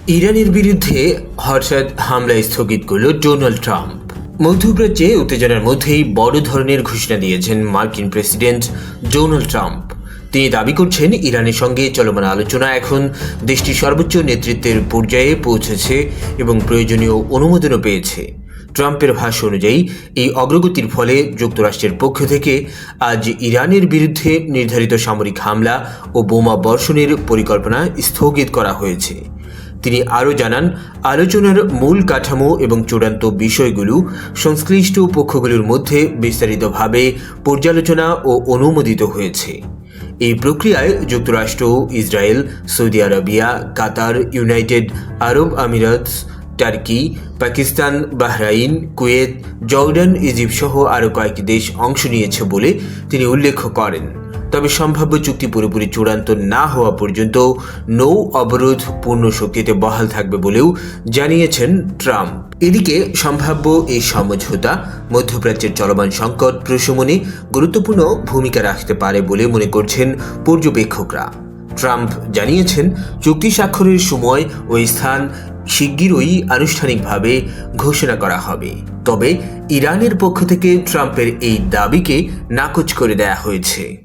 ইরানের বিরুদ্ধে হঠাৎ হামলা স্থগিত করল ডোনাল্ড ট্রাম্প। মধ্যপ্রাচ্যে উত্তেজনার মধ্যেই বড় ধরনের ঘোষণা দিয়েছেন মার্কিন প্রেসিডেন্ট ডোনাল্ড ট্রাম্প। তিনি দাবি করছেন ইরানের সঙ্গে চলমান আলোচনা এখন দেশটির সর্বোচ্চ নেতৃত্বের পর্যায়ে পৌঁছেছে এবং প্রয়োজনীয় অনুমোদনও পেয়েছে। ট্রাম্পের ভাষ্য অনুযায়ী এই অগ্রগতির ফলে যুক্তরাষ্ট্রের পক্ষ থেকে আজ ইরানের বিরুদ্ধে নির্ধারিত সামরিক হামলা ও বোমা বর্ষণের পরিকল্পনা স্থগিত করা হয়েছে। তিনি আরও জানান, আলোচনার মূল কাঠামো এবং চূড়ান্ত বিষয়গুলো সংশ্লিষ্ট পক্ষগুলোর মধ্যে বিস্তারিতভাবে পর্যালোচনা ও অনুমোদিত হয়েছে। এই প্রক্রিয়ায় যুক্তরাষ্ট্র, Israel, Saudi Arabia, Qatar, United Arab Emirates, Turkey, Pakistan, Bahrain, Kuwait, Jordan, Egypt সহ আরও কয়েকটি দেশ অংশ নিয়েছে বলে তিনি উল্লেখ করেন। তবে সম্ভাব্য চুক্তি পুরোপুরি চূড়ান্ত না হওয়া পর্যন্ত নৌ অবরোধ পূর্ণ শক্তিতে বহাল থাকবে বলেও জানিয়েছেন ট্রাম্প। এদিকে সম্ভাব্য এই সমঝোতা মধ্যপ্রাচ্যের চলমান সংকট প্রশমনে গুরুত্বপূর্ণ ভূমিকা রাখতে পারে বলে মনে করছেন পর্যবেক্ষকরা। ট্রাম্প জানিয়েছেন, চুক্তি স্বাক্ষরের সময় ও স্থান শিগগিরই আনুষ্ঠানিকভাবে ঘোষণা করা হবে। তবে ইরানের পক্ষ থেকে ট্রাম্পের এই দাবিকে নাকচ করে দেয়া হয়েছে।